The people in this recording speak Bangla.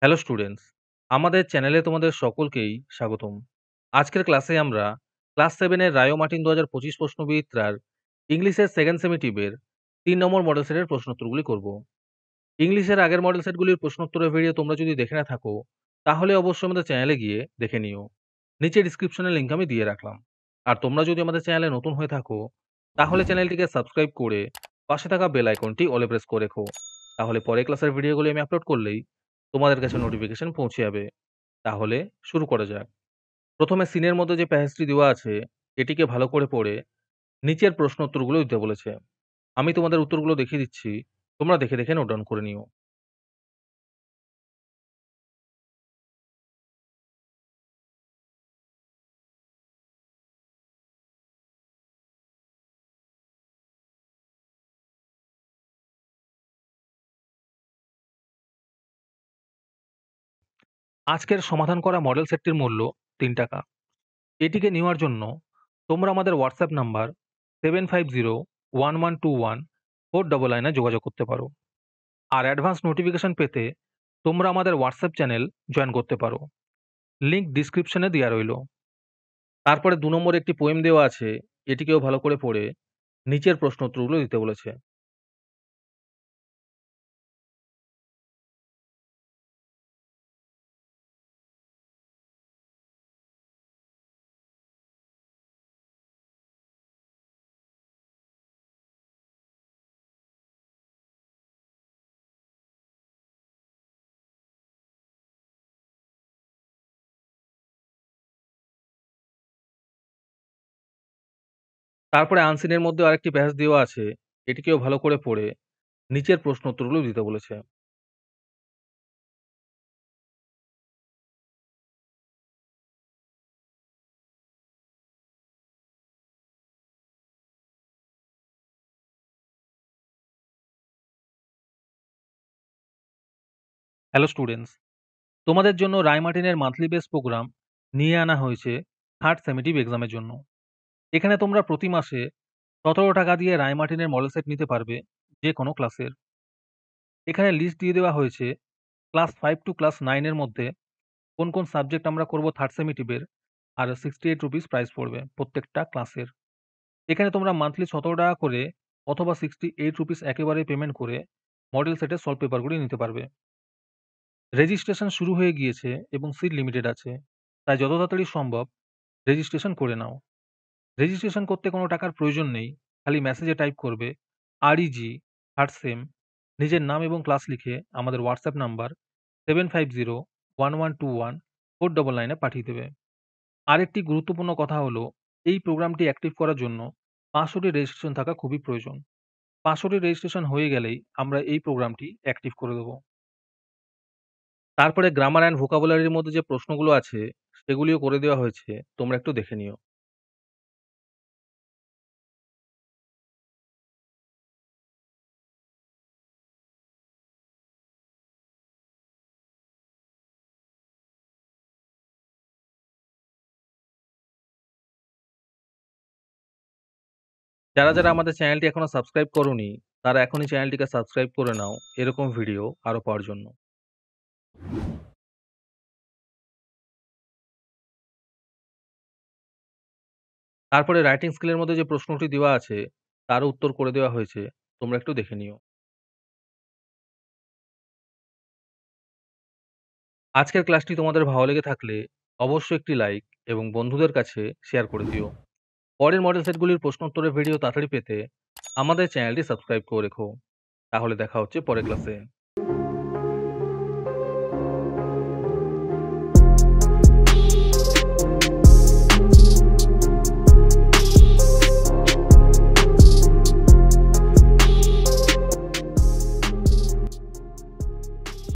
হ্যালো স্টুডেন্টস, আমাদের চ্যানেলে তোমাদের সকলকেই স্বাগতম। আজকের ক্লাসে আমরা ক্লাস 7 এর রায়ো মার্টিন ২০২৫ প্রশ্নবিচিত্রার ইংলিশের সেকেন্ড সেমিটিভের ৩ নম্বর মডেল সেটের প্রশ্নোত্তরগুলি করব। ইংলিশের আগের মডেল সেটগুলির প্রশ্নোত্তরের ভিডিও তোমরা যদি দেখে না থাকো, তাহলে অবশ্যই আমাদের চ্যানেলে গিয়ে দেখে নিও। নিচে ডিসক্রিপশনে লিঙ্ক আমি দিয়ে রাখলাম। আর তোমরা যদি আমাদের চ্যানেলে নতুন হয়ে থাকো, তাহলে চ্যানেলটিকে সাবস্ক্রাইব করে পাশে থাকা বেল আইকনটি অলে প্রেস করে রেখো। তাহলে পরের ক্লাসের ভিডিওগুলি আমি আপলোড করলেই তোমাদের কাছে নোটিফিকেশন পৌঁছে যাবে। তাহলে শুরু করা যাক। প্রথমে সিনের মধ্যে যে প্যাসেজটি দেওয়া আছে, এটিকে ভালো করে পড়ে নিচের প্রশ্ন উত্তরগুলো দিতে বলেছে। আমি তোমাদের উত্তরগুলো দেখিয়ে দিচ্ছি। তোমরা দেখে দেখে নোট ডাউন করে নিও। আজকের সমাধান করা মডেল সেটটির মূল্য ৳৩। এটিকে নেওয়ার জন্য তোমরা আমাদের হোয়াটসঅ্যাপ নাম্বার 7501121499 এ যোগাযোগ করতে পারো। আর অ্যাডভান্স নোটিফিকেশন পেতে তোমরা আমাদের হোয়াটসঅ্যাপ চ্যানেল জয়েন করতে পারো। লিংক ডিসক্রিপশনে দেওয়া রইল। তারপরে ২ নম্বরে একটি পোয়েম দেওয়া আছে, এটিকেও ভালো করে পড়ে নিচের প্রশ্ন উত্তরগুলো দিতে বলেছে। তারপরে আনসিনের মধ্যেও আরেকটি প্যাসেজ দেওয়া আছে, এটিকেও ভালো করে পড়ে নিচের প্রশ্ন উত্তরগুলো দিতে বলেছে। হ্যালো স্টুডেন্টস, তোমাদের জন্য রায়মার্টিনের মান্থলি বেস প্রোগ্রাম নিয়ে আনা হয়েছে থার্ড সেমেটিভ এক্সামের জন্য। এখানে তোমরা প্রতি মাসে ৳১৭ দিয়ে রায়মার্টিনের মডেল সেট নিতে পারবে যে কোনো ক্লাসের। এখানে লিস্ট দিয়ে দেওয়া হয়েছে ক্লাস 5 টু ক্লাস 9 এর মধ্যে কোন কোন সাবজেক্ট আমরা করব থার্ড সেমেটিভের, আর ₹68 প্রাইস পড়বে প্রত্যেকটা ক্লাসের। এখানে তোমরা মান্থলি ৳১৭ করে অথবা ₹68 একেবারে পেমেন্ট করে মডেল সেটের সলভ পেপারগুলি নিতে পারবে। রেজিস্ট্রেশন শুরু হয়ে গিয়েছে এবং সিট লিমিটেড আছে, তাই যত তাড়াতাড়ি সম্ভব রেজিস্ট্রেশন করে নাও। রেজিস্ট্রেশন করতে কোনো টাকার প্রয়োজন নেই, খালি মেসেজে টাইপ করবে REG থার্ড সেম, নিজের নাম এবং ক্লাস লিখে আমাদের হোয়াটসঅ্যাপ নাম্বার 7501121499 এ পাঠিয়ে দেবে। আরেকটি গুরুত্বপূর্ণ কথা হলো, এই প্রোগ্রামটি অ্যাক্টিভ করার জন্য 500টি রেজিস্ট্রেশন থাকা খুবই প্রয়োজন। 500টি রেজিস্ট্রেশন হয়ে গেলেই আমরা এই প্রোগ্রামটি অ্যাক্টিভ করে দেব। তারপরে গ্রামার অ্যান্ড ভোকাবুলারির মধ্যে যে প্রশ্নগুলো আছে, সেগুলিও করে দেওয়া হয়েছে। তোমরা একটু দেখে নিও। যারা আমাদের চ্যানেলটি এখনো সাবস্ক্রাইব করোনি, তারা এখনই চ্যানেলটিকে সাবস্ক্রাইব করে নাও এরকম ভিডিও আরো পাওয়ার জন্য। তারপরে রাইটিং স্কিলের মধ্যে যে প্রশ্নটি দেওয়া আছে, তারও উত্তর করে দেওয়া হয়েছে। তোমরা একটু দেখে নিও। আজকের ক্লাসটি তোমাদের ভালো লেগে থাকলে অবশ্যই একটি লাইক এবং বন্ধুদের কাছে শেয়ার করে দিও। পরের মডেল সেটগুলির প্রশ্নোত্তরের ভিডিও তাড়াতাড়ি পেতে আমাদের চ্যানেলটি সাবস্ক্রাইব করে রেখো। তাহলে দেখা হচ্ছে পরের ক্লাসে।